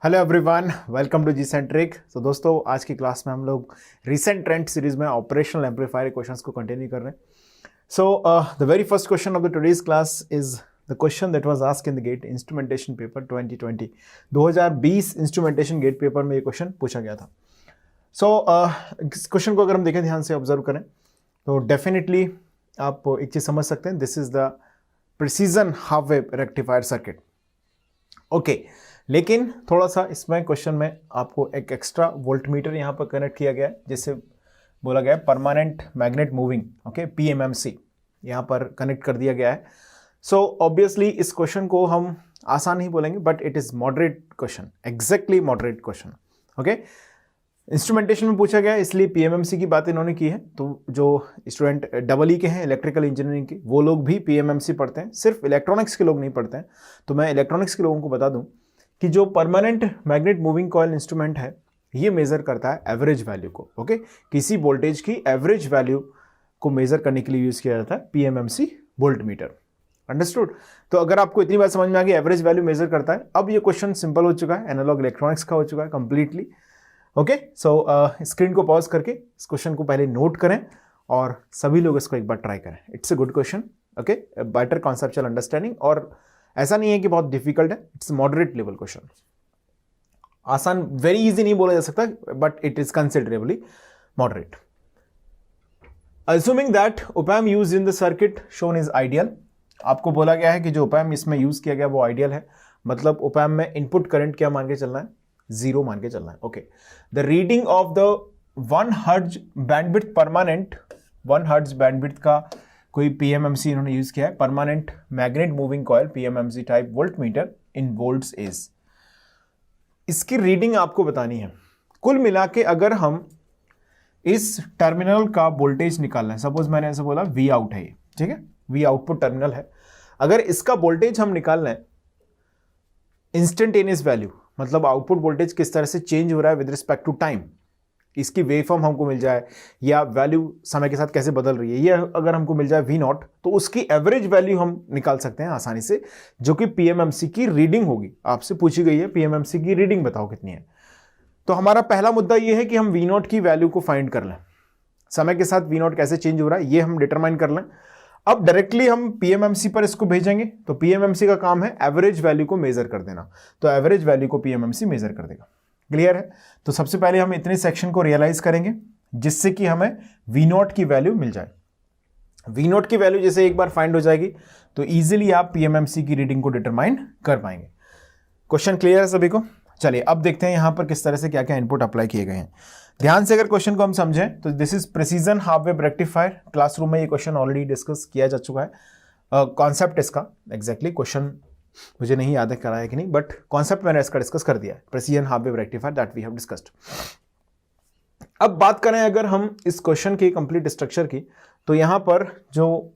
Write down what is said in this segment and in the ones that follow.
Hello everyone, welcome to G Centric. तो दोस्तों, आज की क्लास में हम लोग रिसेंट ट्रेंड सीरीज में ऑपरेशनल एम्पलीफायर क्वेश्चंस को कंटिन्यू कर रहे हैं। So the very first question of the today's class is the question that was asked in the GATE instrumentation paper 2020। 2020 instrumentation GATE paper में ये क्वेश्चन पूछा गया था। सो इस क्वेश्चन को अगर हम देखें, ध्यान से ऑब्जर्व करें, तो डेफिनेटली आप एक चीज़ समझ सकते हैं, this is the precision half wave rectifier circuit. Okay, लेकिन थोड़ा सा इसमें क्वेश्चन में आपको एक एक्स्ट्रा वोल्टमीटर यहाँ पर कनेक्ट किया गया है, जिससे बोला गया है permanent magnet moving, okay, PMMC यहाँ पर कनेक्ट कर दिया गया है। सो ऑब्वियसली इस क्वेश्चन को हम आसान ही बोलेंगे, but it is moderate question, exactly moderate question. Okay, instrumentation में पूछा गया, इसलिए पीएमएमसी की बात इन्होंने की है। तो जो स्टूडेंट EE के हैं, इलेक्ट्रिकल इंजीनियरिंग के, वो लोग भी पीएमएमसी पढ़ते हैं, सिर्फ इलेक्ट्रॉनिक्स के लोग नहीं पढ़ते हैं। तो मैं इलेक्ट्रॉनिक्स के लोगों को बता दूं कि जो permanent magnet moving coil instrument है, ये मेजर करता है एवरेज वैल्यू को। ओके, किसी वोल्टेज की एवरेज वैल्यू को मेजर करने के लिए यूज किया जाता है पीएमएमसी वोल्टमीटर। अंडरस्टूड? तो अगर आपको इतनी बात समझ में आ गई, एवरेज वैल्यू मेजर करता है। अब ये क्वेश्चन सिंपल हो चुका है, एनालॉग इलेक्ट्रॉनिक्स का हो चुका है कंप्लीटली। ओके, सो स्क्रीन को पॉज करके इस क्वेश्चन को पहले नोट करें और सभी लोग इसको एक बार ट्राई करें। It's a good question, okay, better conceptual understanding. और ऐसा नहीं है कि बहुत डिफिकल्ट है, इट्स मॉडरेट लेवल क्वेश्चन। आसान, वेरी इजी नहीं बोला जा सकता, but it is considerably moderate. Assuming that ओपैम use in the circuit shown is ideal. आपको बोला गया है कि जो ओपैम इसमें यूज किया गया वो आइडियल है, मतलब ओपैम में इनपुट करंट क्या मान के चलना है, 0 मान के चलना है। Okay, the reading of the 1 hertz bandwidth permanent, 1 hertz bandwidth का कोई पीएमएमसी इन्होंने यूज किया है, permanent magnet moving coil PMMC type voltmeter in volts is. इसकी रीडिंग आपको बतानी है। कुल मिला के अगर हम इस टर्मिनल का वोल्टेज निकालना है, सपोज मैंने ऐसे बोला वी आउट है ये, ठीक है, वी आउटपुट टर्मिनल है, अगर इसका वोल्टेज हम निकालना है इंस्टेंटेनियस वैल्यू, मतलब आउटपुट वोल्टेज किस तरह से चेंज हो रहा है विद रिस्पेक्ट टू टाइम, इसकी वेवफॉर्म हमको मिल जाए या वैल्यू समय के साथ कैसे बदल रही है, ये अगर हमको मिल जाए V0, तो उसकी एवरेज वैल्यू हम निकाल सकते हैं आसानी से, जो कि पीएमएमसी की रीडिंग होगी। आपसे पूछी गई है पीएमएमसी की रीडिंग बताओ कितनी है। तो हमारा पहला मुद्दा ये है कि हम V0 की वैल्यू को फाइंड कर लें, समय के साथ V0 कैसे चेंज हो रहा है ये हम डिटरमाइन कर लें। अब डायरेक्टली हम पीएमएमसी पर इसको भेजेंगे, तो पीएमएमसी का काम है एवरेज वैल्यू को मेजर कर देना, तो एवरेज वैल्यू को पीएमएमसी मेजर कर देगा। क्लियर है? तो सबसे पहले हम इतने सेक्शन को रियलाइज करेंगे जिससे कि हमें V0 की वैल्यू मिल जाए। V0 की वैल्यू जैसे एक बार फाइंड हो जाएगी तो इजीली आप पीएमएमसी की रीडिंग को डिटरमाइन कर पाएंगे। क्वेश्चन क्लियर है सभी को? चलिए अब देखते हैं यहां पर किस तरह से क्या क्या इनपुट अप्लाई किए गए हैं। ध्यान से अगर क्वेश्चन को हम समझें तो this is precision half wave rectifier. Classroom में ये क्वेश्चन ऑलरेडी डिस्कस किया जा चुका है। कॉन्सेप्ट इसका एग्जैक्टली क्वेश्चन मुझे नहीं याद है कराया कि नहीं, बट कॉन्सेप्ट मैंने इसका डिस्कस कर दिया है, precision half wave rectifier that we have discussed. अब बात करें अगर हम इस क्वेश्चन की कंप्लीट स्ट्रक्चर की, तो यहां पर जो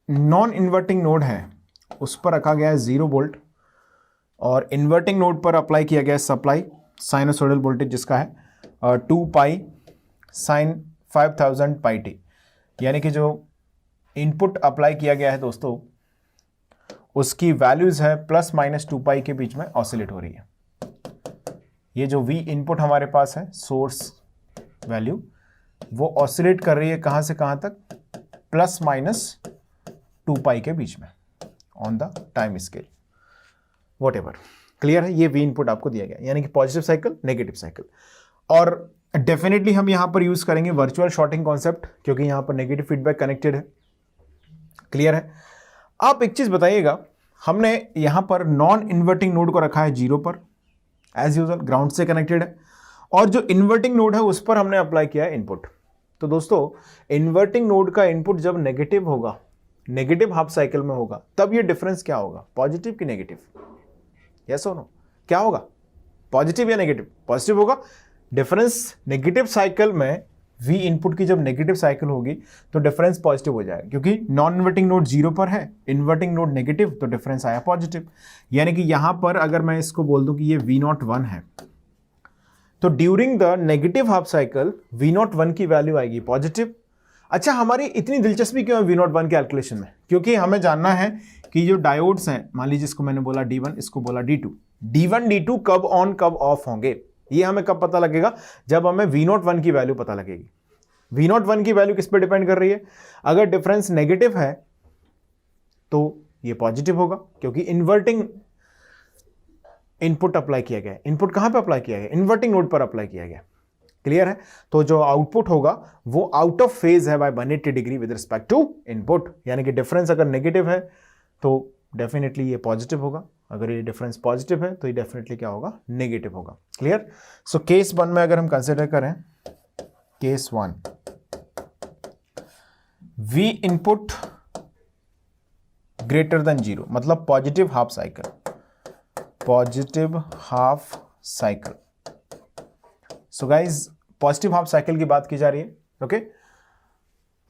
नॉन इन्वर्टिंग नोड है उस पर रखा गया है 0 वोल्ट और इन्वर्टिंग नोड पर अप्लाई किया गया है सप्लाई साइनोसोडल वोल्टेज जिसका है 2 पाई साइन 5000 पाई टी, यानी कि जो इनपुट अप्लाई किया गया है दोस्तों उसकी वैल्यूज है +- 2 पाई के बीच में ऑसिलेट हो रही है। ये जो V इनपुट हमारे पास है सोर्स वैल्यू, वो ऑसिलेट कर रही है कहां से कहां तक, +- 2 पाई के बीच में on the time scale what ever. Clear है? ये V इनपुट आपको दिया गया, यानी कि पॉजिटिव साइकिल नेगेटिव साइकिल। और डेफिनेटली हम यहां पर यूज करेंगे वर्चुअल शॉर्टिंग कॉन्सेप्ट, क्योंकि यहां पर नेगेटिव फीडबैक कनेक्टेड है। क्लियर है? आप एक चीज बताइएगा, हमने यहां पर नॉन इन्वर्टिंग नोड को रखा है 0 पर, एज यूजुअल ग्राउंड से कनेक्टेड है, और जो इन्वर्टिंग नोड है उस पर हमने अप्लाई किया है इनपुट। तो दोस्तों इन्वर्टिंग नोड का इनपुट जब नेगेटिव होगा, नेगेटिव हाफ साइकिल में होगा, तब ये डिफरेंस क्या होगा, पॉजिटिव की नेगेटिव? यस और नो? क्या होगा, पॉजिटिव या नेगेटिव? पॉजिटिव होगा। डिफरेंस नेगेटिव साइकिल में V इनपुट की जब नेगेटिव साइकिल होगी तो डिफरेंस पॉजिटिव हो जाएगा, क्योंकि नॉन इन्वर्टिंग नोड 0 पर है, इन्वर्टिंग नोड नेगेटिव, तो डिफरेंस आया पॉजिटिव। यानी कि यहां पर अगर मैं इसको बोल दूं कि ये V0 1 है, तो during the negative half cycle V0 1 की वैल्यू आएगी पॉजिटिव। अच्छा, हमारी इतनी दिलचस्पी क्यों है V0 1 कैलकुलेशन में? क्योंकि हमें जानना है कि जो डायोड्स हैं, मान लीजिए इसको मैंने बोला D1, इसको बोला D2, D1 D2 कब ऑन कब ऑफ होंगे, ये हमें कब पता लगेगा, जब हमें V01 की वैल्यू पता लगेगी। V01 की वैल्यू किस पे डिपेंड कर रही है, अगर डिफरेंस नेगेटिव है तो ये पॉजिटिव होगा, क्योंकि इन्वर्टिंग इनपुट अप्लाई किया गया है। इनपुट कहां पे अप्लाई किया गया, इन्वर्टिंग नोड पर अप्लाई किया गया। क्लियर है, तो जो आउटपुट होगा वो आउट ऑफ फेज है by 180 degree with respect to input, यानी कि डिफरेंस अगर नेगेटिव है तो डेफिनेटली ये पॉजिटिव होगा, अगर ये डिफरेंस पॉजिटिव है तो ये डेफिनेटली क्या होगा, नेगेटिव होगा। क्लियर। सो केस 1 में अगर हम कंसिडर करें, case 1 V input greater than 0, मतलब positive half cycle, positive half cycle. So guys positive half cycle की बात की जा रही है। ओके,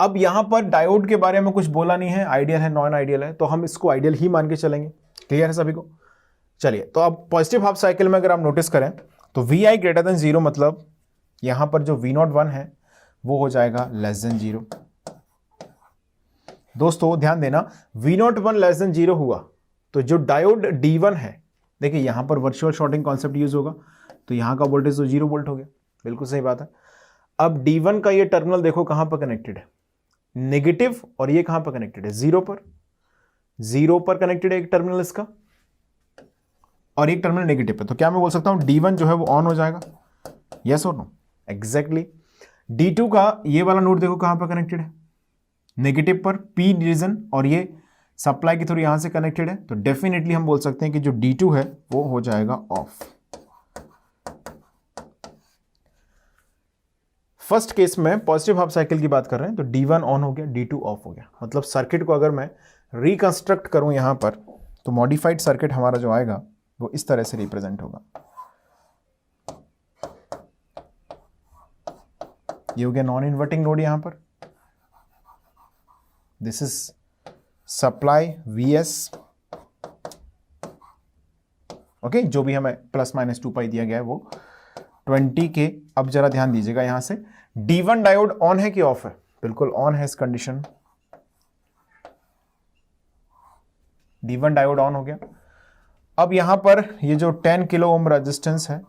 अब यहां पर डायोड के बारे में कुछ बोला नहीं है, आइडियल है नॉन आइडियल है, तो हम इसको आइडियल ही मान के चलेंगे। क्लियर है सभी को। चलिए, तो अब पॉजिटिव हाफ साइकिल में अगर आप नोटिस करें तो Vi ग्रेटर देन 0, मतलब यहां पर जो V01 है वो हो जाएगा लेस देन 0। दोस्तों ध्यान देना, V01 लेस देन 0 हुआ तो जो डायोड D1 है, देखिए यहां पर वर्चुअल शॉर्टिंग कॉन्सेप्ट यूज होगा, तो यहां का वोल्टेज तो 0 वोल्ट हो गया। बिल्कुल सही बात है। अब D1 का ये टर्मिनल देखो कहां पर कनेक्टेड है, नेगेटिव, और ये कहां पर कनेक्टेड है, 0 पर। 0 पर कनेक्टेड है एक टर्मिनल इसका, और एक टर्मिनल नेगेटिव पे, तो क्या मैं बोल सकता हूं D1 जो है वो ऑन हो जाएगा, यस और नो। एग्जैक्टली। D2 का ये वाला नोड देखो कहां पर कनेक्टेड है, नेगेटिव पर, P रीजन, और ये सप्लाई के थ्रू यहां से कनेक्टेड है, तो डेफिनेटली हम बोल सकते हैं कि जो D2 है वो हो जाएगा ऑफ। फर्स्ट केस में पॉजिटिव हाफ साइकिल की बात कर रहे हैं, तो D1 ऑन हो गया, D2 ऑफ हो गया। मतलब सर्किट को अगर मैं रिकंस्ट्रक्ट करूं यहां पर, तो मॉडिफाइड सर्किट हमारा जो आएगा वो इस तरह से रिप्रेजेंट होगा। ये हो गया नॉन इन्वर्टिंग नोड यहां पर, this is supply Vs, okay, जो भी हमें ±2π दिया गया है वो 20 के। अब जरा ध्यान दीजिएगा यहां से, D1 डायोड ऑन है कि ऑफ है, बिल्कुल ऑन है इस कंडीशन। D1 डायोड ऑन हो गया। अब यहां पर ये जो 10 किलो ओम रेजिस्टेंस है,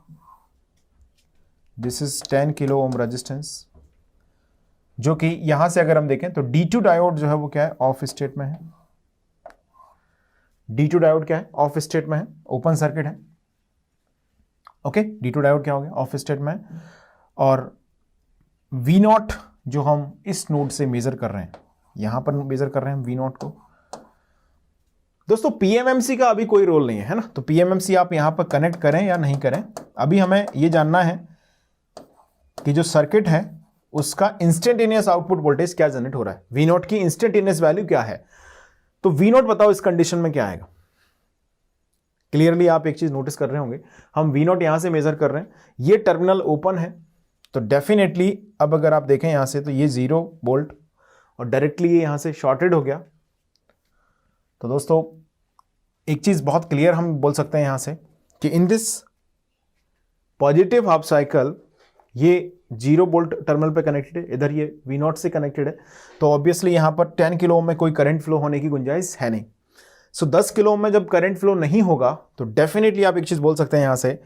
this is 10 kilo ohm resistance, जो कि यहां से अगर हम देखें तो D2 डायोड जो है वो क्या है, ऑफ स्टेट में है। D2 डायोड क्या है, ऑफ स्टेट में है, ओपन सर्किट है। ओके, D2 डायोड क्या हो गया, ऑफ स्टेट में। और V0 जो हम इस नोड से मेजर कर रहे हैं, यहां पर मेजर कर रहे हैं हम V0 को। दोस्तों PMMC का अभी कोई रोल नहीं है ना, तो PMMC आप यहां पर कनेक्ट करें या नहीं करें, अभी हमें यह जानना है कि जो सर्किट है उसका इंस्टेंटेनियस आउटपुट वोल्टेज क्या जनरेट हो रहा है, V0 की इंस्टेंटेनियस वैल्यू क्या है। तो V0 बताओ इस कंडीशन में क्या आएगा। क्लियरली आप एक चीज नोटिस कर रहे होंगे, हम V0 यहां से मेजर कर रहे हैं, ये टर्मिनल ओपन है, तो डेफिनेटली अब अगर आप देखें यहां से तो ये 0 वोल्ट और डायरेक्टली ये यहां से शॉर्टेड हो गया। तो दोस्तों एक चीज बहुत क्लियर हम बोल सकते हैं यहां से कि in this positive half cycle ये 0 वोल्ट टर्मिनल पे कनेक्टेड है, इधर ये V0 से कनेक्टेड है, तो ऑब्वियसली यहां पर 10 किलो ओम में कोई करंट फ्लो होने की गुंजाइश है नहीं। सो 10 किलो ओम में जब करंट फ्लो नहीं होगा तो डेफिनेटली आप एक चीज बोल सकते हैं यहां से,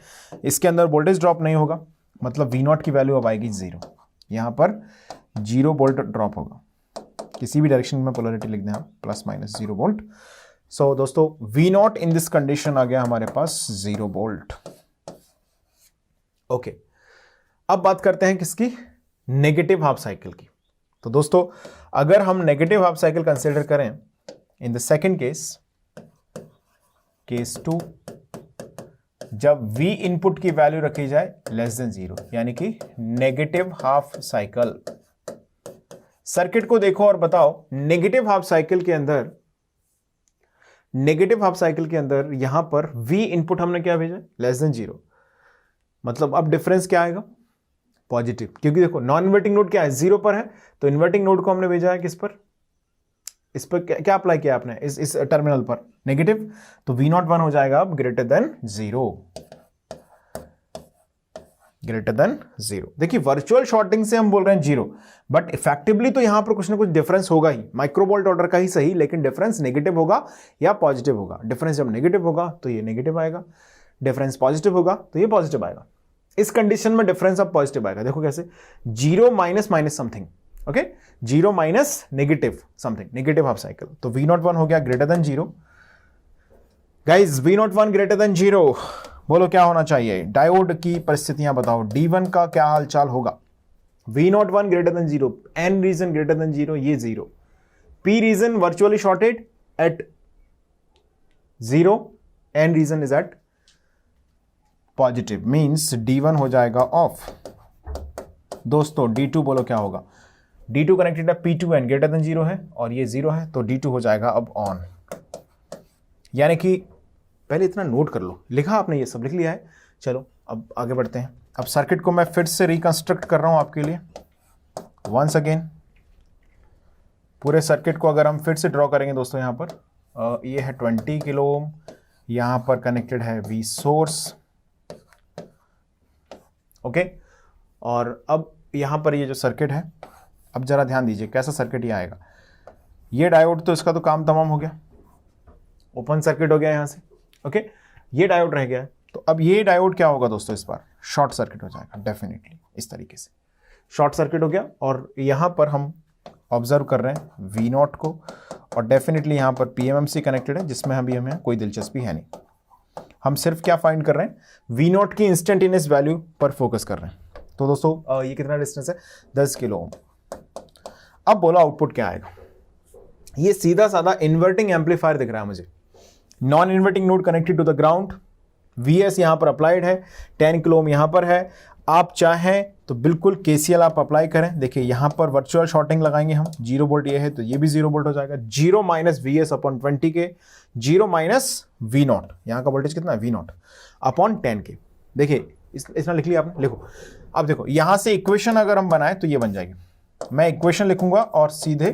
इसके अंदर वोल्टेज ड्रॉप नहीं होगा, मतलब V0 की वैल्यू अब आएगी 0, यहां पर 0 वोल्ट ड्रॉप होगा। किसी भी डायरेक्शन में पोलरिटी लिख दें आप, ±0 वोल्ट। सो दोस्तों V0 इन दिस कंडीशन आ गया हमारे पास 0 वोल्ट। ओके, अब बात करते हैं किसकी, नेगेटिव हाफ साइकिल की। तो दोस्तों अगर हम नेगेटिव हाफ साइकिल कंसीडर करें in the second case, case 2, जब V इनपुट की वैल्यू रखी जाए लेस देन 0, यानी कि नेगेटिव हाफ साइकिल। सर्किट को देखो और बताओ, नेगेटिव हाफ साइकिल के अंदर, नेगेटिव हाफ साइकिल के अंदर यहां पर V इनपुट हमने क्या भेजा, लेस देन 0, मतलब अब डिफरेंस क्या आएगा, पॉजिटिव, क्योंकि देखो नॉन इन्वर्टिंग नोड क्या है, 0 पर है, तो इन्वर्टिंग नोड को हमने भेजा है किस पर, इस पर क्या अप्लाई किया आपने, इस टर्मिनल पर नेगेटिव, तो V01 हो जाएगा अब ग्रेटर देन 0, ग्रेटर देन 0। देखिए वर्चुअल शॉर्टिंग से हम बोल रहे हैं 0, बट इफेक्टिवली तो यहां पर कुछ ना कुछ डिफरेंस होगा ही, माइक्रोवोल्ट ऑर्डर का ही सही, लेकिन डिफरेंस नेगेटिव होगा या पॉजिटिव होगा। डिफरेंस जब नेगेटिव होगा तो ये नेगेटिव आएगा, डिफरेंस पॉजिटिव होगा तो ये पॉजिटिव आएगा। इस कंडीशन में डिफरेंस अब पॉजिटिव आएगा। देखो कैसे, 0 minus minus something, okay, 0 minus negative something, negative half cycle, तो V01 हो गया greater than 0। Guys V01 greater than 0, बोलो क्या होना चाहिए? डायोड की परिस्थितियां बताओ, D1 का क्या हालचाल होगा? V01 greater than 0, N region greater than 0, ये 0, P region virtually shorted at 0, N region is at positive, means D1 हो जाएगा ऑफ। दोस्तों D2 बोलो क्या होगा? D2 कनेक्टेड है P2N ग्रेटर देन 0 है और ये 0 है, तो D2 हो जाएगा अब ऑन। यानी कि पहले इतना नोट कर लो, लिखा आपने, ये सब लिख लिया है। चलो अब आगे बढ़ते हैं। अब सर्किट को मैं फिर से रिकंस्ट्रक्ट कर रहा हूं आपके लिए वंस अगेन। पूरे सर्किट को अगर हम फिर से ड्रॉ करेंगे दोस्तों, यहां पर ये है 20 किलो ओम, यहां पर कनेक्टेड है V सोर्स, ओके। और अब यहां पर ये जो सर्किट है, अब जरा ध्यान दीजिए कैसा सर्किट ये आएगा। ये डायोड तो इसका तो काम तमाम हो गया, ओपन सर्किट हो गया यहां से, ओके। ये डायोड रह गया है, तो अब ये डायोड क्या होगा दोस्तों? इस बार शॉर्ट सर्किट हो जाएगा डेफिनेटली, इस तरीके से शॉर्ट सर्किट हो गया। और यहां पर हम ऑब्जर्व कर रहे हैं V0 को, और डेफिनेटली यहां पर PMMC कनेक्टेड है, जिसमें अभी हमें कोई दिलचस्पी है नहीं। हम सिर्फ क्या फाइंड कर रहे हैं? V0 की इंस्टेंटेनियस वैल्यू पर फोकस कर रहे हैं। तो दोस्तों ये कितना डिस्टेंस है? 10 किलो ओम। अब बोलो आउटपुट क्या आएगा? ये सीधा साधा इन्वर्टिंग एम्पलीफायर दिख रहा है मुझे। Non inverting node connected to the ground, VS यहां पर अप्लाइड है, 10 किलो ओम यहां पर है। आप चाहें तो बिल्कुल KCL आप अप्लाई करें। देखिए यहां पर वर्चुअल शॉर्टिंग लगाएंगे हम, 0 वोल्ट ये है तो ये भी 0 वोल्ट हो जाएगा। 0 माइनस VS अपॉन 20 के, 0 माइनस V0, यहां का वोल्टेज कितना है? V0 अपॉन 10 के। देखिए इतना लिख लिया आपने, लिखो। अब देखो यहां से इक्वेशन अगर हम बनाए तो ये बन जाएगी। मैं इक्वेशन लिखूंगा और सीधे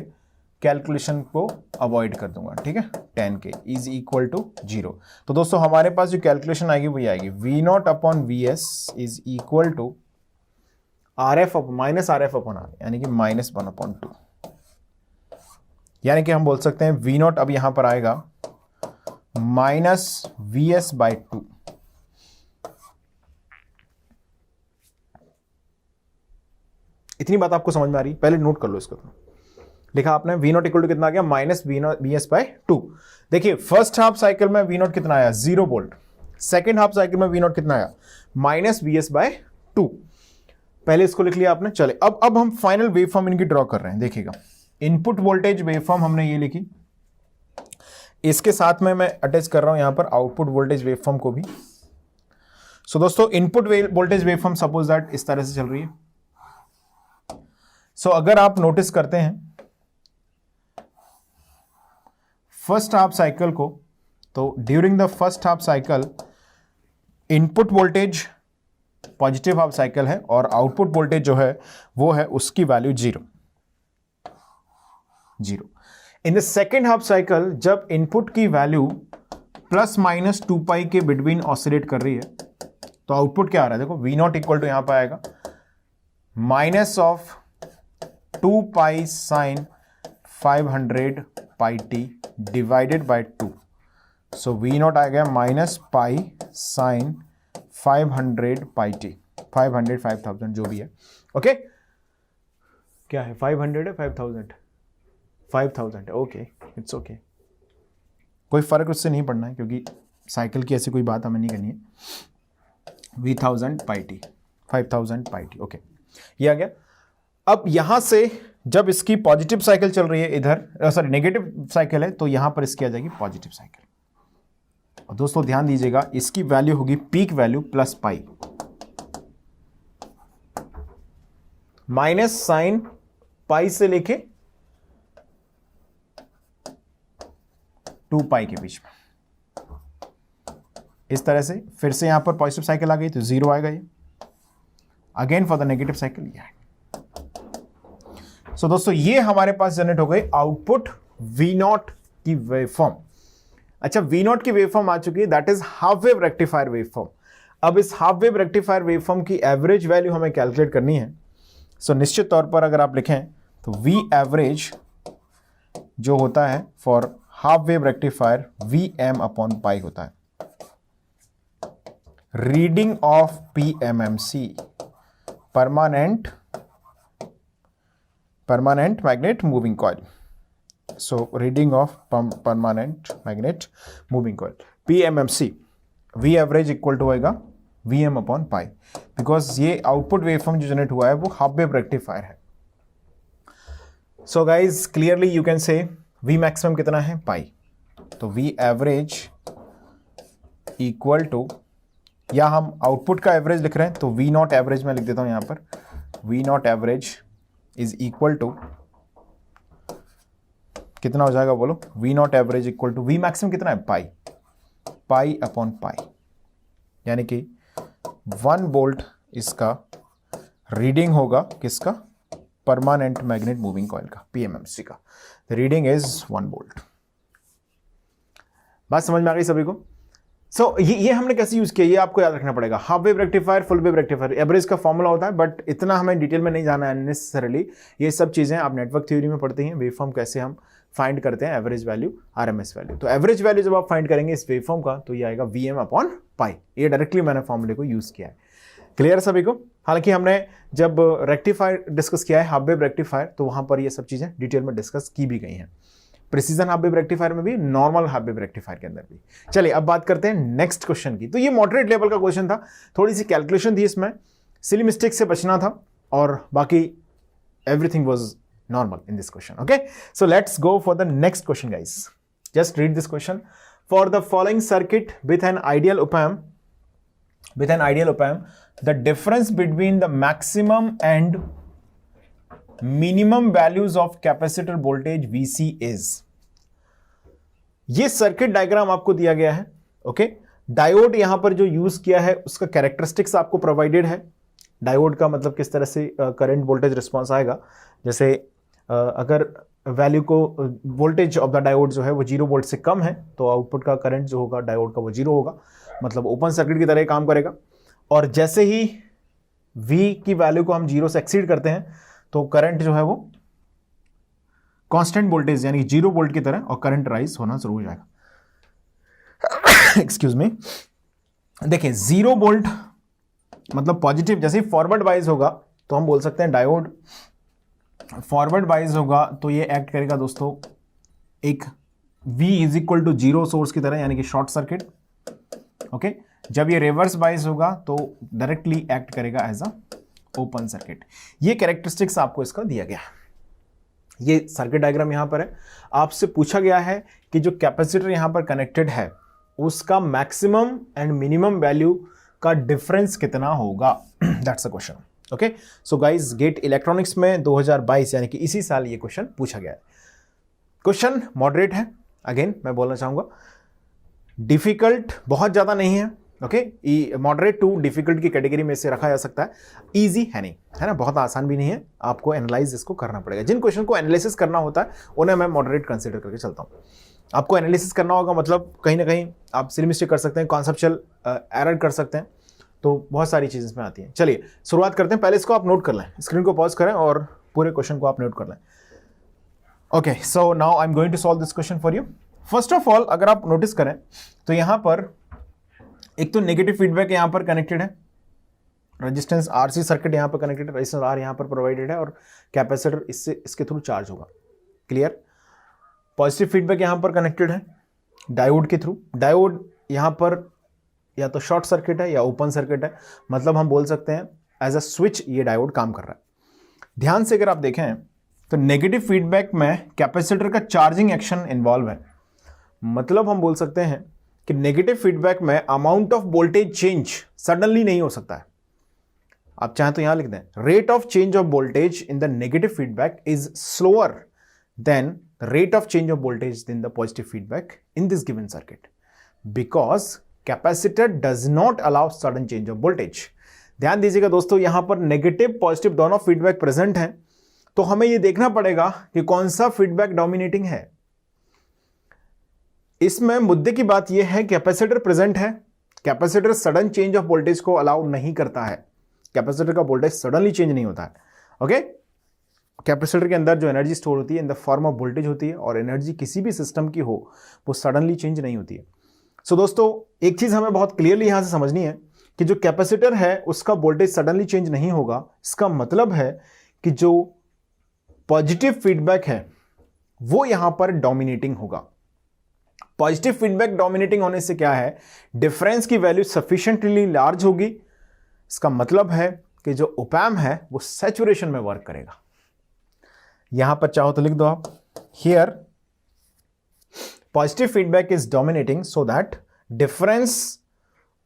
कैलकुलेशन को अवॉइड कर दूंगा, ठीक है। 10 के इज इक्वल टू 0। तो दोस्तों हमारे पास जो कैलकुलेशन आएगी वही आएगी, V0 upon VS is equal to RF minus RF upon R, यानी कि -1 अपॉन 2। यानी कि हम बोल सकते हैं V0 अब यहां पर आएगा माइनस VS बाई 2। इतनी बात आपको समझ में आ रही? पहले नोट कर लो इसको। तो लिखा आपने V0 इक्वल टू कितना आ गया? Minus VS by 2। देखिए फर्स्ट हाफ साइकिल में V0 कितना आया? 0 वोल्ट। सेकेंड हाफ साइकिल में V0 कितना आया? Minus VS by 2। पहले इसको लिख लिया आपने। चले अब हम फाइनल वेवफॉर्म इनकी ड्रॉ कर रहे हैं। देखिएगा इनपुट वोल्टेज वेवफॉर्म हमने ये लिखी, इसके साथ में मैं अटैच कर रहा हूं यहां पर आउटपुट वोल्टेज वेवफॉर्म को भी। सो दोस्तों input voltage waveform suppose that इस तरह से चल रही है। सो अगर आप नोटिस करते हैं फर्स्ट हाफ साइकिल को, तो during the first half cycle input voltage positive half cycle है और आउटपुट वोल्टेज जो है वो है उसकी value 0। In the second half cycle जब इनपुट की वैल्यू प्लस माइनस 2 पाई के बिटवीन ऑसिलेट कर रही है, तो आउटपुट क्या आ रहा है? देखो V0 इक्वल टू यहां पर आएगा minus of 2 pi sine 500 pi T divided by 2। So V0 आ गया minus pi sine 500 pi T, 500 5000 जो भी है, ओके। क्या है? 500 है 5000? 5000 है, ओके, इट्स ओके। कोई फर्क उससे नहीं पड़ना है क्योंकि साइकिल की ऐसी कोई बात हमें नहीं करनी है। V1000 pi T, 5000 pi T, okay, ये आ गया। अब यहां से जब इसकी पॉजिटिव साइकिल चल रही है इधर, सॉरी नेगेटिव साइकिल है, तो यहां पर इसकी आ जाएगी पॉजिटिव साइकिल। और दोस्तों ध्यान दीजिएगा इसकी वैल्यू होगी peak value plus pi, minus sine pi से लेके 2 पाई के बीच में, इस तरह से। फिर से यहां पर पॉजिटिव साइकिल आ गई तो 0 आएगा ये। Again for the negative cycle ये आएगा। सो दोस्तों ये हमारे पास जनरेट हो गई आउटपुट V0 की वेवफॉर्म। अच्छा, V0 की वेवफॉर्म आ चुकी है, that is half wave rectifier waveform. अब इस हाफ वेव रेक्टिफायर वेवफॉर्म की एवरेज वैल्यू हमें कैलकुलेट करनी है। सो निश्चित तौर पर अगर आप लिखें तो V एवरेज जो होता है for half wave rectifier VM upon पाई होता है। Reading of PMMC, permanent magnet moving coil. So reading of permanent magnet moving coil, PMMC, V average equal to होएगा Vm अपॉन पाई, बिकॉज ये output waveform जो generate हुआ है वो half wave rectifier है. So guys clearly you can say V maximum कितना है, पाई. तो V एवरेज इक्वल टू, या हम आउटपुट का एवरेज लिख रहे हैं तो V नॉट एवरेज मैं लिख देता हूं यहां पर, V not average is equal to कितना हो जाएगा बोलो, V not average equal to V maximum कितना है, पाई अपॉन पाई, यानी कि 1 वोल्ट इसका रीडिंग होगा किसका, परमानेंट मैग्नेट मूविंग कॉइल का, PMMC का. Reading is 1 volt. बात समझ में आ गई सभी को? सो ये हमने कैसे यूज किया ये आपको याद रखना पड़ेगा. Half wave rectifier, full wave rectifier, average का फॉर्मूला होता है, बट इतना हमें डिटेल में नहीं जाना है नेसेसरली. ये सब चीजें आप नेटवर्क थ्योरी में पढ़ते हैं, वेवफॉर्म कैसे हम फाइंड करते हैं, एवरेज वैल्यू, RMS वैल्यू. तो एवरेज वैल्यू जब आप फाइंड करेंगे इस वेवफॉर्म का तो ये आएगा Vm अपॉन पाई. ये डायरेक्टली मैंने फॉर्मूले को यूज किया है. क्लियर सभी को? हालांकि हमने जब रेक्टिफायर डिस्कस किया है, हाफ वेव रेक्टिफायर, तो वहां पर ये सब चीजें डिटेल में डिस्कस की भी गई हैं. प्रिसीजन हाफ वेव रेक्टिफायर में भी, नॉर्मल हाफ वेव रेक्टिफायर के अंदर भी. चलिए अब बात करते हैं नेक्स्ट क्वेश्चन की. तो ये मॉडरेट लेवल का क्वेश्चन था, थोड़ी सी कैलकुलेशन थी इसमें, सिली मिस्टेक से बचना था, और बाकी everything was normal in this question. Okay, so let's go for the next question, guys. Just read this question. For the following circuit with an ideal op-amp, the difference between the maximum and minimum values of capacitor voltage VC is. ये circuit diagram आपको दिया गया है. Okay, diode यहां पर जो use किया है उसका कैरेक्टरिस्टिक्स आपको प्रोवाइडेड है. डायोड का मतलब किस तरह से करंट वोल्टेज रिस्पॉन्स आएगा. जैसे अगर वैल्यू को, वोल्टेज ऑफ द डायोड जो है वो 0 वोल्ट से कम है तो आउटपुट का करंट जो होगा डायोड का वो 0 होगा, मतलब ओपन सर्किट की तरह काम करेगा. और जैसे ही V की वैल्यू को हम 0 से एक्सीड करते हैं तो करंट जो है वो कांस्टेंट वोल्टेज यानी 0 वोल्ट की तरह और करंट राइज होना शुरू हो जाएगा. Excuse me. देखिए 0 वोल्ट मतलब पॉजिटिव, जैसे ही फॉरवर्ड वाइज होगा तो हम बोल सकते हैं डायोड फॉरवर्ड वाइज होगा तो ये एक्ट करेगा दोस्तों एक V is equal to 0 source की तरह, यानी कि शॉर्ट सर्किट. ओके, जब ये रिवर्स वाइज होगा तो डायरेक्टली एक्ट करेगा एज अ ओपन सर्किट. ये कैरेक्टरिस्टिक्स आपको इसका दिया गया. ये सर्किट डायग्राम यहां पर है. आपसे पूछा गया है कि जो कैपेसिटर यहां पर कनेक्टेड है उसका मैक्सिमम एंड मिनिमम वैल्यू का डिफरेंस कितना होगा. That's a question. Okay, so guys get electronics में 2022 यानी कि इसी साल ये क्वेश्चन पूछा गया है. क्वेश्चन मॉडरेट है, अगेन मैं बोलना चाहूंगा, डिफिकल्ट बहुत ज्यादा नहीं है. ओके, मॉडरेट टू डिफिकल्ट की कैटेगरी में से रखा जा सकता है. इजी है नहीं, है ना, बहुत आसान भी नहीं है. आपको एनालाइज इसको करना पड़ेगा. जिन क्वेश्चन को एनालिसिस करना होता है उन्हें मैं मॉडरेट कंसिडर करके चलता हूं. आपको एनालिसिस करना होगा मतलब कहीं ना कहीं आप सिली मिस्टेक कर सकते हैं, कॉन्सेप्चुअल एरर कर सकते हैं, तो बहुत सारी चीज़ें इसमें आती हैं. चलिए शुरुआत करते हैं. पहले इसको आप नोट कर लें, स्क्रीन को पॉज करें और पूरे क्वेश्चन को आप नोट कर लें. Okay, so now I am going to solve this question for you. First of all अगर आप नोटिस करें तो यहां पर एक तो नेगेटिव फीडबैक यहां पर कनेक्टेड है, रेजिस्टेंस RC सर्किट यहां पर कनेक्टेड है, रेजिस्टेंस R यहां पर प्रोवाइडेड है और कैपेसिटर इसके थ्रू चार्ज होगा. क्लियर. पॉजिटिव फीडबैक यहां पर कनेक्टेड है डायोड के थ्रू. डायोड यहां पर या तो शॉर्ट सर्किट है या ओपन सर्किट है, मतलब हम बोल सकते हैं एज अ स्विच ये डायोड काम कर रहा है. ध्यान से अगर आप देखें तो नेगेटिव फीडबैक में कैपेसिटर का चार्जिंग एक्शन इन्वॉल्व है, मतलब हम बोल सकते हैं कि नेगेटिव फीडबैक में amount of voltage change suddenly नहीं हो सकता है. आप चाहें तो यहां लिख दें, rate of change of voltage in the negative feedback is slower then rate of change of voltage in the positive feedback in this given circuit, because capacitor does not allow sudden change of voltage. ध्यान दीजिएगा दोस्तों, यहां पर negative positive दोनों feedback present हैं, तो हमें यह देखना पड़ेगा कि कौन सा फीडबैक डोमिनेटिंग है. इसमें मुद्दे की बात यह है कैपेसिटर प्रेजेंट है, capacitor sudden change of voltage को अलाउ नहीं करता है. कैपेसिटर का वोल्टेज सडनली चेंज नहीं होता है. ओके, कैपेसिटर के अंदर जो एनर्जी स्टोर होती है in the form of voltage होती है, और एनर्जी किसी भी सिस्टम की हो वो सडनली चेंज नहीं होती है. सो दोस्तों एक चीज हमें बहुत क्लियरली यहां से समझनी है कि जो कैपेसिटर है उसका वोल्टेज सडनली चेंज नहीं होगा। इसका मतलब है कि जो पॉजिटिव फीडबैक है वो यहां पर डोमिनेटिंग होगा। पॉजिटिव फीडबैक डोमिनेटिंग होने से क्या है, डिफरेंस की वैल्यू सफिशिएंटली लार्ज होगी। इसका मतलब है कि जो ओपैम्प है वो सैचुरेशन में वर्क करेगा। यहां पर चाहो तो लिख दो आप, here positive feedback is dominating so that difference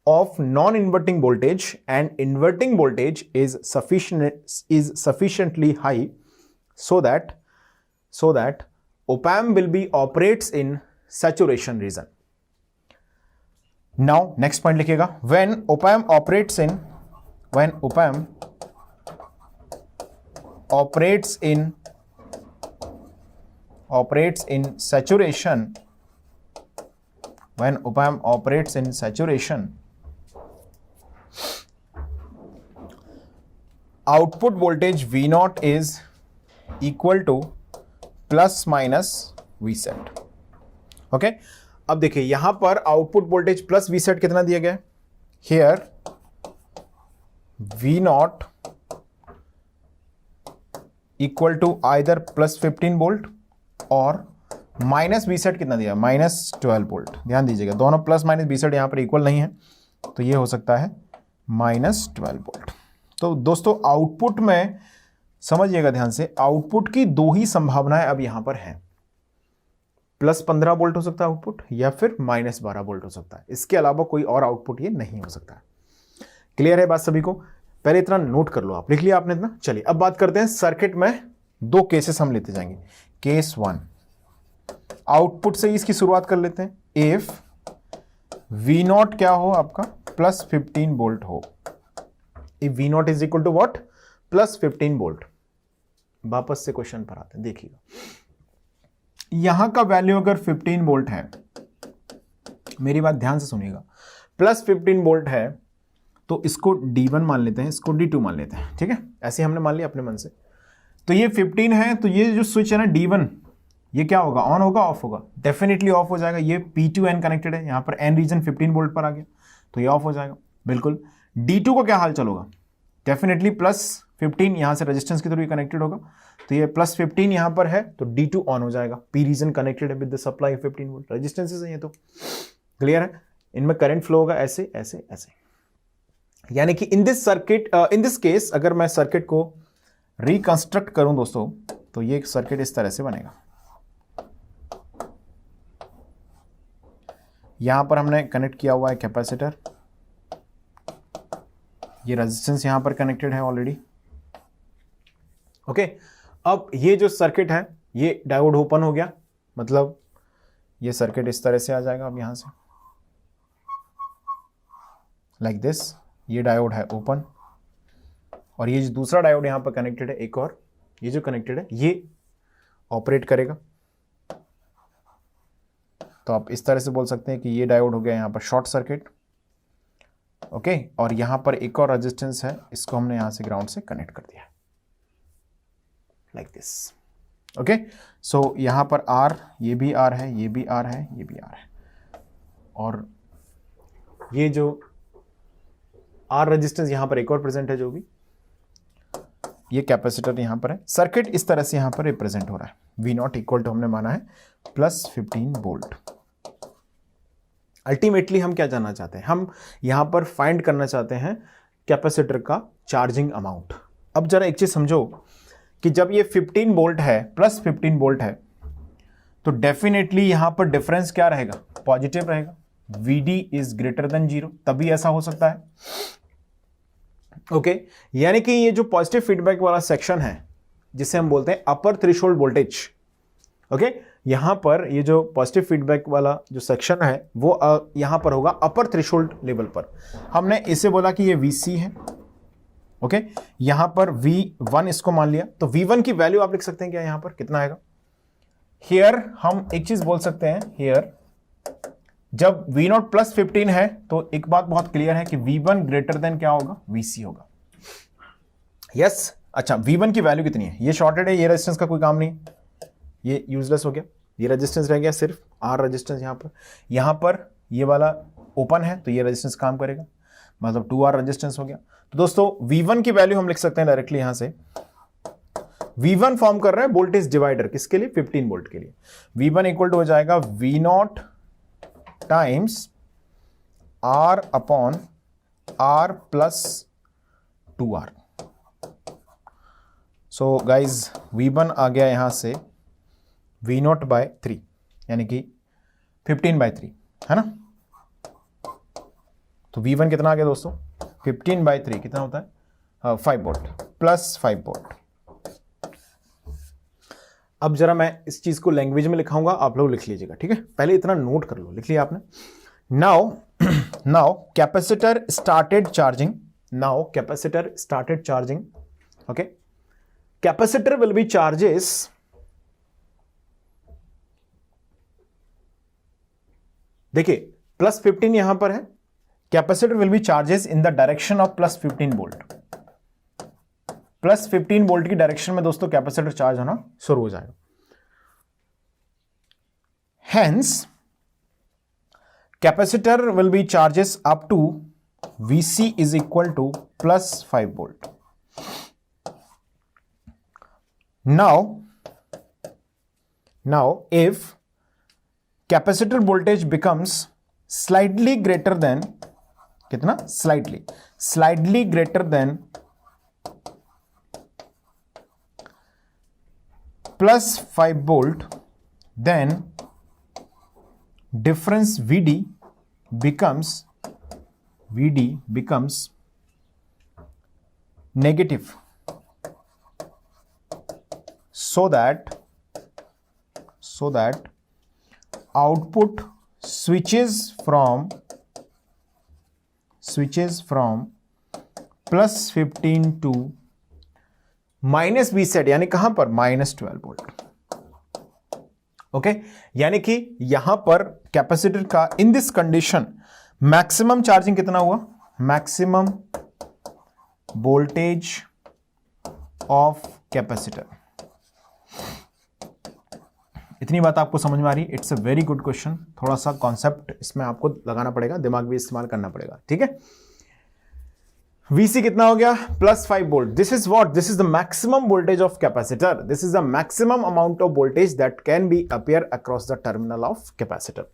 of non-inverting voltage and inverting voltage is sufficiently high so that op-amp will be operates in saturation region. Now next point लिखिएगा, when op-amp operates in saturation, when op-amp operates in saturation, output voltage V0 is equal to plus minus Vset. Okay, अब देखिए यहां पर output voltage plus Vset कितना दिया गया है, here V0 equal to either plus 15 volt और minus Vset कितना दिया, माइनस 12 वोल्ट। ध्यान दीजिएगा दोनों प्लस माइनस Vset यहां पर इक्वल नहीं है, तो ये हो सकता है माइनस 12 वोल्ट। तो दोस्तों आउटपुट में समझिएगा ध्यान से, आउटपुट की दो ही संभावनाएं अब यहां पर हैं, प्लस 15 वोल्ट हो सकता है आउटपुट या फिर माइनस 12 वोल्ट हो सकता है। इसके अलावा कोई और आउटपुट ये नहीं हो सकता है। क्लियर है बात सभी को? पहले इतना नोट कर लो आप, लिख लिया आपने इतना। चलिए अब बात करते हैं सर्किट में दो केसेस हम लेते जाएंगे। केस 1, आउटपुट से इसकी शुरुआत कर लेते हैं। इफ V0 क्या हो आपका, प्लस 15 वोल्ट हो। If V0 is equal to what, plus 15 volt. वापस से क्वेश्चन पर आते हैं, देखिएगा यहां का वैल्यू अगर 15 वोल्ट है, मेरी बात ध्यान से सुनिएगा, प्लस 15 वोल्ट है तो इसको D1 मान लेते हैं, इसको D2 मान लेते हैं, ठीक है, ऐसे हमने मान लिया अपने मन से। तो ये 15 है, तो ये जो स्विच है ना D1, ये क्या होगा, ऑन होगा ऑफ होगा, डेफिनेटली ऑफ हो जाएगा। ये P2N कनेक्टेड है, यहां पर N रीजन 15 वोल्ट पर आ गया तो ये ऑफ हो जाएगा बिल्कुल। D2 को क्या हाल चलोगा, डेफिनेटली प्लस 15 यहां से रेजिस्टेंस के थ्रू कनेक्टेड होगा, तो ये प्लस 15 यहां पर है तो D2 ऑन हो जाएगा। P रीजन कनेक्टेड है with the supply 15 volt, resistances है ये, तो क्लियर है। इनमें करंट फ्लो होगा ऐसे ऐसे ऐसे, यानी कि in this circuit, in this case अगर मैं सर्किट को रिकंस्ट्रक्ट करूं दोस्तों, तो ये सर्किट इस तरह से बनेगा। यहां पर हमने कनेक्ट किया हुआ है कैपेसिटर, ये रेजिस्टेंस यहां पर कनेक्टेड है ऑलरेडी। ओके, अब ये जो सर्किट है ये डायोड ओपन हो गया, मतलब ये सर्किट इस तरह से आ जाएगा। अब यहां से लाइक दिस, ये डायोड है ओपन और ये जो दूसरा डायोड यहां पर कनेक्टेड है एक और, ये जो कनेक्टेड है ये ऑपरेट करेगा। तो आप इस तरह से बोल सकते हैं कि ये डायोड हो गया यहां पर शॉर्ट सर्किट। ओके, और यहां पर एक और रेजिस्टेंस है, इसको हमने यहां से ग्राउंड से कनेक्ट कर दिया लाइक दिस। ओके, सो यहां पर R, ये भी R है, ये भी R है, ये भी R है, और ये जो R रेजिस्टेंस यहां पर एक और प्रेजेंट है, जो भी ये कैपेसिटर यहां पर है। सर्किट इस तरह से यहां पर रिप्रेजेंट हो रहा है। V0 इक्वल टू हमने माना है प्लस 15 वोल्ट। अल्टीमेटली हम क्या जानना चाहते हैं, हम यहां पर फाइंड करना चाहते हैं कैपेसिटर का चार्जिंग अमाउंट। अब जरा एक चीज समझो कि जब ये 15 वोल्ट है, प्लस 15 वोल्ट है, तो डेफिनेटली यहां पर डिफरेंस क्या रहेगा, पॉजिटिव रहेगा। VD इज ग्रेटर देन 0, तभी ऐसा हो सकता है। ओके, यानी कि ये जो पॉजिटिव फीडबैक वाला सेक्शन है जिसे हम बोलते हैं अपर थ्रेशोल्ड वोल्टेज, ओके, यहां पर ये जो पॉजिटिव फीडबैक वाला जो सेक्शन है वो यहां पर होगा अपर थ्रेशोल्ड लेवल पर। हमने इसे बोला कि ये VC है। ओके, यहां पर V1 इसको मान लिया, तो V1 की वैल्यू आप लिख सकते हैं क्या, यहां पर कितना आएगा। हियर हम एक चीज बोल सकते हैं, हियर जब V0 प्लस 15 है तो एक बात बहुत क्लियर है कि V1 ग्रेटर देन क्या होगा, VC होगा। यस, अच्छा V1 की वैल्यू कितनी है, ये शॉर्टेड है, ये रेजिस्टेंस का कोई काम नहीं, ये यूजलेस हो गया, ये रेजिस्टेंस रह गया सिर्फ R रेजिस्टेंस। यहां पर ये वाला ओपन है तो ये रेजिस्टेंस काम करेगा। मतलब 2R रेजिस्टेंस हो गया। तो दोस्तों V1 की वैल्यू हम लिख सकते हैं डायरेक्टली यहां से। V1 फॉर्म कर रहे हैं वोल्टेज डिवाइडर, किसके लिए? 15 वोल्ट के लिए। V1 इक्वल टू हो जाएगा V0 times R upon R plus 2R। So guys V1 आ गया यहां से V0 बाय 3, यानी कि 15/3, है ना। तो V1 कितना आ गया दोस्तों? 15/3 कितना होता है? 5 वोल्ट प्लस 5 वोल्ट। अब जरा मैं इस चीज को लैंग्वेज में लिखाऊंगा, आप लोग लिख लीजिएगा, ठीक है। पहले इतना नोट कर लो, लिख लिया आपने। Now capacitor started charging, now capacitor started charging, okay. Capacitor will be charges, देखिए +15 यहां पर है, capacitor will be charges in the direction of +15 volt. +15 volt की डायरेक्शन में दोस्तों कैपेसिटर चार्ज होना शुरू हो जाएगा। Hence capacitor will be charges up to Vc is equal to +5 volt. Now if capacitor voltage becomes slightly greater than, कितना? Slightly greater than +5 volt, then difference VD becomes negative, so that output switches from +15 to -Vset, यानी कहां पर? -12 volt, okay. यानी कि यहां पर capacitor का in this condition maximum charging कितना हुआ? Maximum voltage of capacitor. इतनी बात आपको समझ में आ रही? It's a very good question. थोड़ा सा कॉन्सेप्ट इसमें आपको लगाना पड़ेगा, दिमाग भी इस्तेमाल करना पड़ेगा, ठीक है। Vc कितना हो गया? +5 volt. This is what? This is the maximum voltage of capacitor. This is the maximum amount of voltage that can be appear across the terminal of capacitor.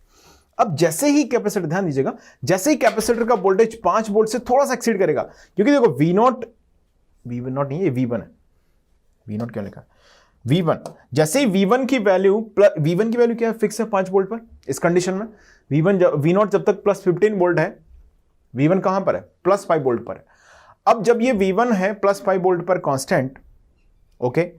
अब जैसे ही कैपेसिटर, ध्यान दीजिएगा, जैसे ही कैपेसिटर का वोल्टेज 5 वोल्ट से थोड़ा सा exceed करेगा, क्योंकि देखो V0 नहीं, ये V1 है। V0 क्यों लिखा? V1, जैसे ही V1 की वैल्यू क्या है? फिक्स है 5 वोल्ट पर। इस कंडीशन में V0 जब तक +15 वोल्ट है, V1 कहां पर है? +5 वोल्ट पर है। अब जब ये V1 है +5 वोल्ट पर कांस्टेंट, ओके,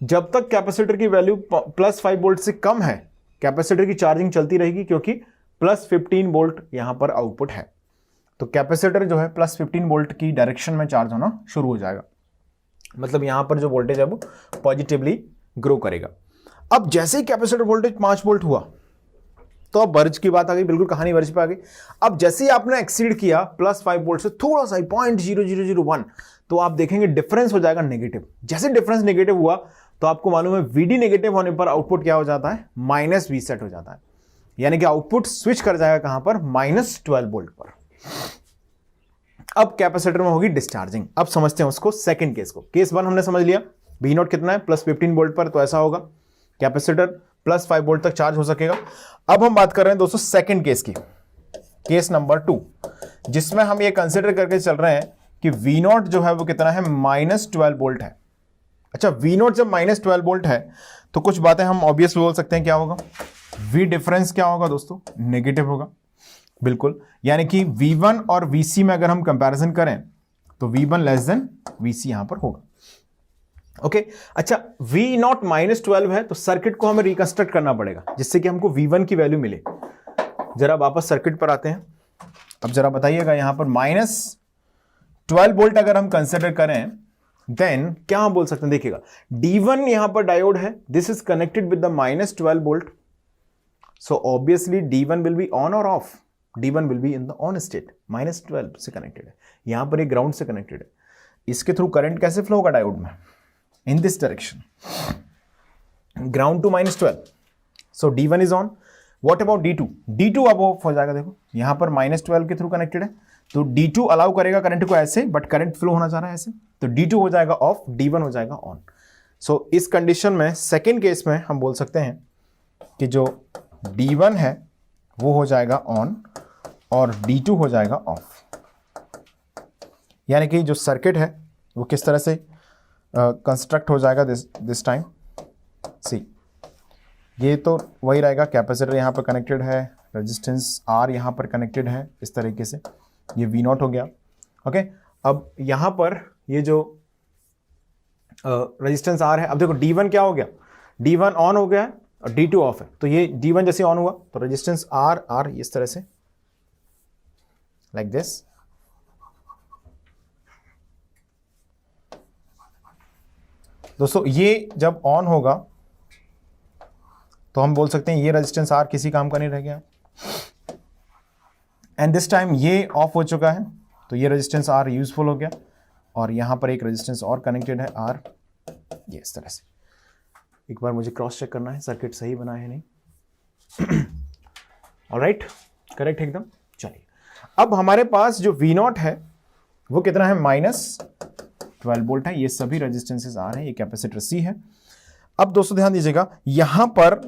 जब तक कैपेसिटर की वैल्यू +5 वोल्ट से कम है, कैपेसिटर की चार्जिंग चलती रहेगी, क्योंकि +15 वोल्ट यहां पर आउटपुट है। तो कैपेसिटर जो है +15 वोल्ट की डायरेक्शन में चार्ज होना शुरू हो जाएगा, मतलब यहां पर जो वोल्टेज है वो पॉजिटिवली ग्रो करेगा। अब जैसे ही कैपेसिटर वोल्टेज 5 वोल्ट हुआ, तो अब बर्ज की बात आ गई, बिल्कुल कहानी बर्ज पे आ गई। अब जैसे ही आपने एक्सीड किया +5 वोल्ट से थोड़ा सा 0.0001, तो आप देखेंगे डिफरेंस हो जाएगा नेगेटिव। जैसे डिफरेंस नेगेटिव हुआ, तो आपको मालूम है VD नेगेटिव होने पर आउटपुट क्या हो जाता है? -Vset हो जाता है, यानी कि आउटपुट स्विच कर जाएगा कहां पर? -12 वोल्ट पर। अब कैपेसिटर में होगी डिस्चार्जिंग। अब समझते हैं उसको, सेकंड केस को। केस 1 हमने समझ लिया, V0 कितना है? +15 वोल्ट पर, तो ऐसा होगा कैपेसिटर +5 वोल्ट तक चार्ज हो सकेगा। अब हम बात कर रहे हैं दोस्तों सेकंड केस की, केस नंबर 2, जिसमें हम ये कंसिडर करके चल रहे हैं कि V0 जो है वो कितना है? -12 वोल्ट है। अच्छा, V0 जब -12 वोल्ट है, तो कुछ बातें हम ऑब्वियस बोल सकते हैं। क्या होगा? V डिफरेंस क्या होगा दोस्तों? नेगेटिव होगा, बिल्कुल। यानी कि V1 और Vc में अगर हम कंपैरिजन करें, तो V1 लेस देन Vc यहां पर होगा, ओके। अच्छा, V0 -12 है, तो सर्किट को हमें रिकंस्ट्रक्ट करना पड़ेगा, जिससे कि हमको V1 की वैल्यू मिले। जरा वापस सर्किट पर आते हैं। अब जरा बताइएगा, यहां पर -12 वोल्ट अगर हम कंसिडर करें, देन क्या हम बोल सकते हैं? देखिएगा, D1 यहां पर डायोड है, this is connected with the -12 volt, so obviously D1 will be on और off. D1 will be in the on state, -12 से कनेक्टेड है, यहां पर एक ग्राउंड से कनेक्टेड है। इसके थ्रू करंट कैसे फ्लो होगा डायोड में? In this direction, ground to -12, so D1 is on. What about D2? D2 अब ऑफ हो जाएगा। देखो यहां पर -12 के थ्रू कनेक्टेड है, तो D2 अलाउ करेगा करंट को ऐसे, बट करंट फ्लो होना चाह रहा है ऐसे, तो D2 हो जाएगा ऑफ, D1 हो जाएगा ऑन। सो इस कंडीशन में सेकेंड केस में हम बोल सकते हैं कि जो D1 है वो हो जाएगा ऑन और D2 हो जाएगा ऑफ। यानी कि जो सर्किट है वो किस तरह से कंस्ट्रक्ट हो जाएगा दिस टाइम। सी, ये तो वही रहेगा, कैपेसिटर यहाँ पर कनेक्टेड है, रेजिस्टेंस R यहाँ पर कनेक्टेड है इस तरीके से, ये V0 हो गया। ओके, अब यहाँ पर ये जो रेजिस्टेंस R है, अब देखो D1 क्या हो गया, D1 ऑन हो गया है और D2 ऑफ है, तो ये D1 जैसे ऑन हुआ तो रेजिस्टेंस R इस तरह से लाइक दिस। दोस्तों ये जब ऑन होगा तो हम बोल सकते हैं ये रेजिस्टेंस R किसी काम का नहीं रह गया, एंड दिस टाइम ये ऑफ हो चुका है, तो ये रेजिस्टेंस R यूजफुल हो गया और यहां पर एक रेजिस्टेंस और कनेक्टेड है R, ये इस तरह से। एक बार मुझे क्रॉस चेक करना है सर्किट सही बना है नहीं। ऑलराइट, करेक्ट एकदम। चलिए, अब हमारे पास जो V0 है वो कितना है, -12 वोल्ट है। ये सभी रेजिस्टेंसेस आ रहे हैं, ये कैपेसिटर C है। अब दोस्तों ध्यान दीजिएगा, यहां पर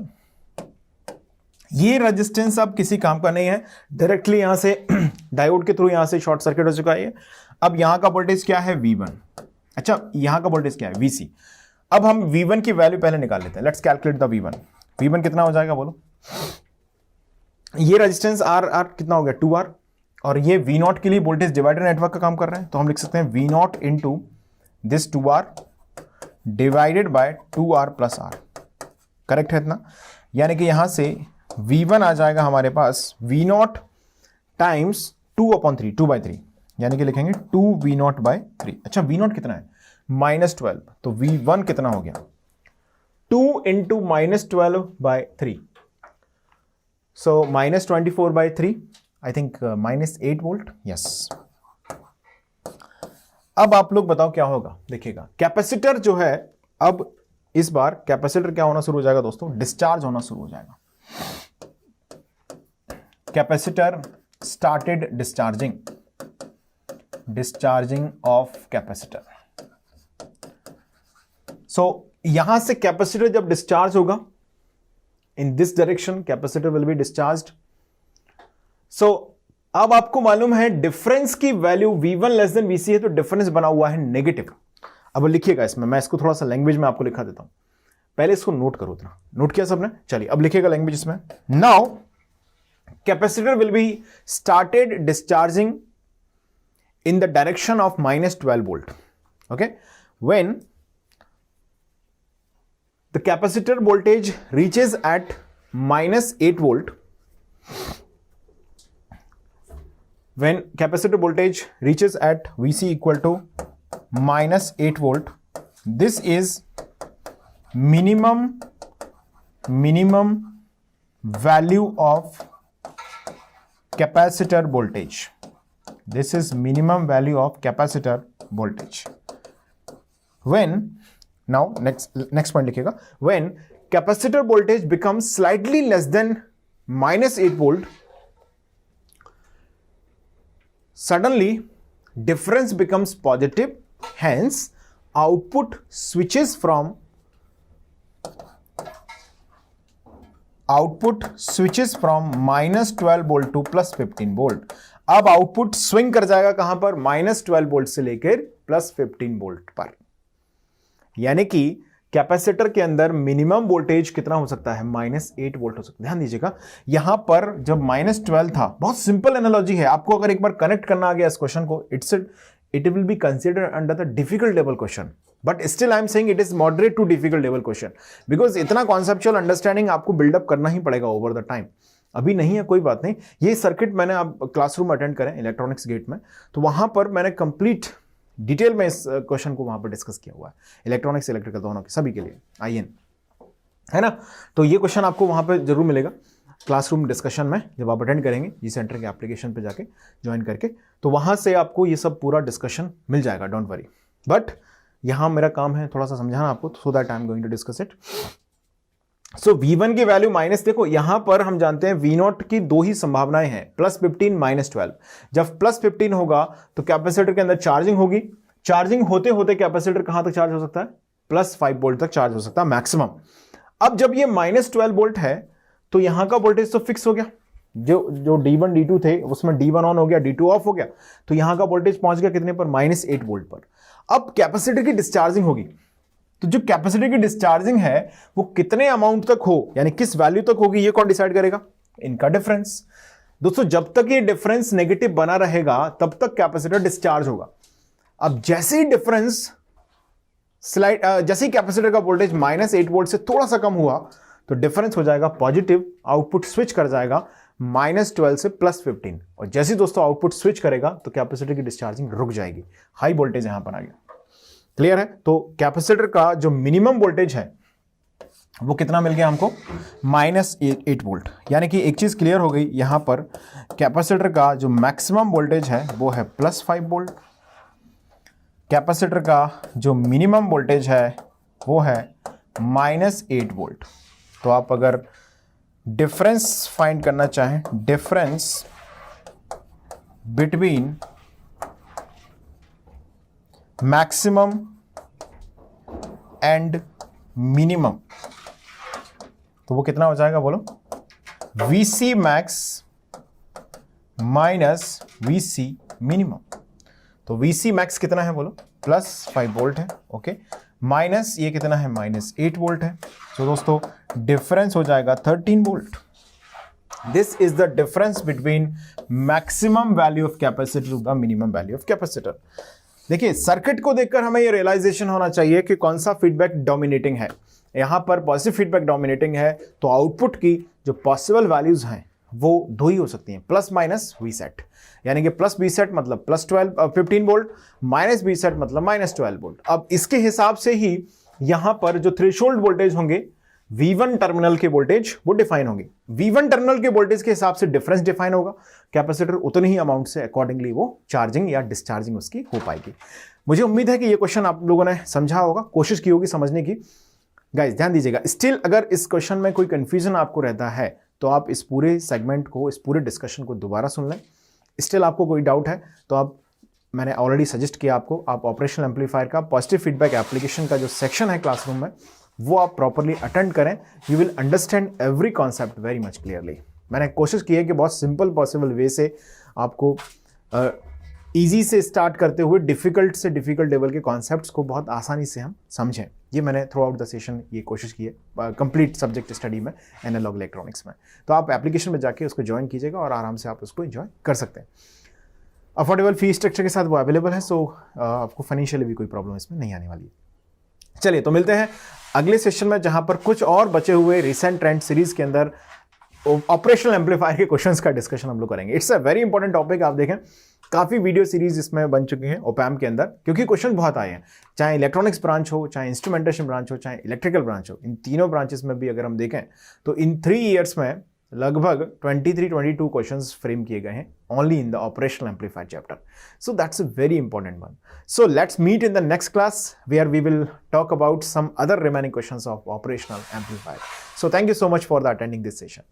ये रेजिस्टेंस अब किसी काम का नहीं है, डायरेक्टली यहां से डायोड के थ्रू यहां से शॉर्ट सर्किट हो चुका है। अब यहां का वोल्टेज क्या है, V1। अच्छा, यहां का वोल्टेज क्या है, VC। अब हम V1 की वैल्यू पहले निकाल लेते हैं। Let's calculate the V1। V1 कितना हो जाएगा बोलो, ये रेजिस्टेंस R कितना हो गया, 2R, और ये V0 के लिए वोल्टेज डिवाइडर नेटवर्क का काम कर रहे हैं, तो हम लिख सकते हैं V0 into this 2R divided by 2R plus R। Correct है इतना, यानी कि यहां से V1 आ जाएगा हमारे पास V0 टाइम्स 2/3, 2/3, यानी कि लिखेंगे 2V0/3। अच्छा, V0 कितना है, -12, तो V1 कितना हो गया, 2 into -12/3, so -24/3, I think -8 volt. Yes, अब आप लोग बताओ क्या होगा। देखिएगा, कैपेसिटर जो है, अब इस बार कैपेसिटर क्या होना शुरू हो जाएगा दोस्तों, डिस्चार्ज होना शुरू हो जाएगा। Capacitor started discharging of capacitor. So यहां से कैपेसिटर जब डिस्चार्ज होगा, in this direction capacitor will be discharged. So अब आपको मालूम है डिफरेंस की value V1 less than VC है, तो डिफरेंस बना हुआ है नेगेटिव। अब लिखिएगा इसमें, मैं इसको थोड़ा सा लैंग्वेज में आपको लिखा देता हूं, पहले इसको नोट करो। इतना नोट किया सबने, चलिए अब लिखिएगा लैंग्वेज इसमें। Now capacitor will be started discharging in the direction of -12 volt. Okay, when the capacitor voltage reaches at -8 volt, when capacitor voltage reaches at VC equal to -8 volt, this is minimum value of capacitor voltage. This is minimum value of capacitor voltage. When, now next point लिखिएगा, when capacitor voltage becomes slightly less than -8 volt, suddenly difference becomes positive, hence output switches from -12 volt to +15 volt. अब output swing कर जाएगा कहां पर, -12 volt से लेकर +15 volt पर। यानी कि कैपेसिटर के अंदर मिनिमम वोल्टेज कितना हो सकता है, -8 वोल्ट हो सकता है। ध्यान दीजिएगा, यहां पर जब -12 था, बहुत सिंपल एनालॉजी है, आपको अगर एक बार कनेक्ट करना आ गया इस क्वेश्चन को, it will be considered under the difficult level question, but still I am saying it is moderate to difficult level question, because इतना कॉन्सेप्चुअल अंडरस्टैंडिंग आपको बिल्डअप करना ही पड़ेगा ओवर द टाइम। अभी नहीं है कोई बात नहीं, ये सर्किट मैंने आप क्लासरूम अटेंड करें इलेक्ट्रॉनिक्स गेट में, तो वहां पर मैंने कंप्लीट डिटेल में इस क्वेश्चन को वहां पर डिस्कस किया हुआ है, इलेक्ट्रॉनिक्स इलेक्ट्रिकल दोनों के सभी के लिए, IN है ना। तो ये क्वेश्चन आपको वहां पर जरूर मिलेगा क्लासरूम डिस्कशन में, जब आप अटेंड करेंगे जी सेंटर के एप्लीकेशन पे जाके ज्वाइन करके, तो वहां से आपको ये सब पूरा डिस्कशन मिल जाएगा, डोंट वरी। बट यहां मेरा काम है थोड़ा सा समझाना आपको, so that I am going to discuss it. So V1 की वैल्यू माइनस, देखो यहां पर हम जानते हैं V0 की दो ही संभावनाएं हैं, +15 -12। जब +15 होगा तो कैपेसिटर के अंदर चार्जिंग होगी, चार्जिंग होते होते कैपेसिटर कहां तक चार्ज हो सकता है, +5 वोल्ट तक चार्ज हो सकता है मैक्सिमम। अब जब ये -12 वोल्ट है तो यहां का वोल्टेज तो फिक्स हो गया, जो D1 D2 थे उसमें D1 ऑन हो गया, D2 ऑफ हो गया, तो यहां का वोल्टेज पहुंच गया कितने पर, -8 वोल्ट पर। अब कैपेसिटर की डिस्चार्जिंग होगी, तो जो कैपेसिटर की डिस्चार्जिंग है वो कितने अमाउंट तक हो, यानी किस वैल्यू तक होगी, ये कौन डिसाइड करेगा, इनका डिफरेंस। दोस्तों जब तक ये डिफरेंस नेगेटिव बना रहेगा तब तक कैपेसिटर डिस्चार्ज होगा। अब जैसे ही डिफरेंस जैसे ही कैपेसिटर का वोल्टेज -8 वोल्ट से थोड़ा सा कम हुआ तो डिफरेंस हो जाएगा पॉजिटिव, आउटपुट स्विच कर जाएगा -12 से +15, और जैसे ही दोस्तों आउटपुट स्विच करेगा तो कैपेसिटर की डिस्चार्जिंग रुक जाएगी, हाई वोल्टेज यहां पर आ गया। क्लियर है? तो कैपेसिटर का जो मिनिमम वोल्टेज है वो कितना मिल गया हमको, -8 वोल्ट। यानी कि एक चीज क्लियर हो गई, यहां पर कैपेसिटर का जो मैक्सिमम वोल्टेज है वो है +5 वोल्ट, कैपेसिटर का जो मिनिमम वोल्टेज है वो है -8 वोल्ट। तो आप अगर डिफरेंस फाइंड करना चाहें, difference between maximum and minimum, तो वो कितना हो जाएगा बोलो, Vc max minus Vc minimum. तो Vc मैक्स कितना है बोलो, +5 वोल्ट है, ओके, माइनस ये कितना है, -8 वोल्ट है। तो दोस्तों डिफरेंस हो जाएगा 13 volt. This is the difference between maximum value of capacitor to the minimum value of capacitor. देखिए सर्किट को देखकर हमें ये रियलाइजेशन होना चाहिए कि कौन सा फीडबैक डोमिनेटिंग है। यहां पर पॉजिटिव फीडबैक डोमिनेटिंग है तो आउटपुट की जो पॉसिबल वैल्यूज हैं वो दो ही हो सकती हैं, प्लस Vset, यानी कि Vset मतलब +15 वोल्ट, Vset मतलब -12 वोल्ट। अब इसके हिसाब से ही यहां पर जो थ्रेशोल्ड वोल्टेज होंगे V1 टर्मिनल के वोल्टेज वो डिफाइन होंगे। V1 टर्मिनल के वोल्टेज के हिसाब से डिफरेंस डिफाइन होगा, कैपेसिटर उतने ही अमाउंट से अकॉर्डिंगली वो चार्जिंग या डिस्चार्जिंग उसकी हो पाएगी। मुझे उम्मीद है कि ये क्वेश्चन आप लोगों ने समझा होगा, कोशिश की होगी समझने की। गाइस ध्यान दीजिएगा, स्टिल अगर इस क्वेश्चन में कोई कंफ्यूजन आपको रहता है तो आप इस पूरे सेगमेंट को, इस पूरे डिस्कशन को दोबारा सुन लें। स्टिल आपको कोई डाउट है तो आप, मैंने ऑलरेडी सजेस्ट किया आपको, आप ऑपरेशनल एम्पलीफायर का पॉजिटिव फीडबैक एप्लीकेशन का जो सेक्शन है क्लासरूम में वो आप प्रॉपरली अटेंड करें। You will understand every concept very much clearly. मैंने कोशिश की है कि बहुत सिंपल पॉसिबल वे से आपको इजी से स्टार्ट करते हुए डिफिकल्ट से डिफिकल्ट लेवल के कॉन्सेप्ट्स को बहुत आसानी से हम समझें। ये मैंने थ्रू आउट द सेशन ये कोशिश की है कंप्लीट सब्जेक्ट स्टडी में, एनालॉग इलेक्ट्रॉनिक्स में। तो आप एप्लीकेशन में जाके उसको ज्वाइन कीजिएगा और आराम से आप उसको एंजॉय कर सकते हैं। अफोर्डेबल फी स्ट्रक्चर के साथ वो अवेलेबल है, सो आपको फाइनेंशियली भी कोई प्रॉब्लम इसमें नहीं आने वाली है। चलिए तो मिलते हैं अगले सेशन में, जहां पर कुछ और बचे हुए रिसेंट ट्रेंड सीरीज के अंदर ऑपरेशनल एम्पलीफायर के क्वेश्चंस का डिस्कशन हम लोग करेंगे। It's a very important topic. आप देखें काफी वीडियो सीरीज इसमें बन चुकी हैं ओपैम के अंदर, क्योंकि क्वेश्चन बहुत आए हैं, चाहे इलेक्ट्रॉनिक्स ब्रांच हो, चाहे इंस्ट्रूमेंटेशन ब्रांच हो, चाहे इलेक्ट्रिकल ब्रांच हो। इन तीनों ब्रांचेस में भी अगर हम देखें तो इन 3 ईयर्स में लगभग 23-22 क्वेश्चंस फ्रेम किए गए हैं only in the operational amplifier chapter. So that's a very important one. So let's meet in the next class where we will talk about some other remaining questions of operational amplifier. So thank you so much for the attending this session.